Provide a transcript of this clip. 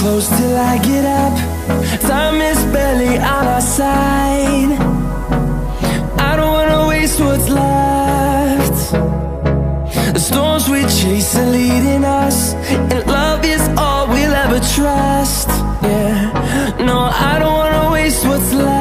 close till I get up. Time is barely on our side. I don't wanna waste what's left. The storms we chase are leading us, and love is all we'll ever trust. Yeah, no, I don't wanna waste what's left.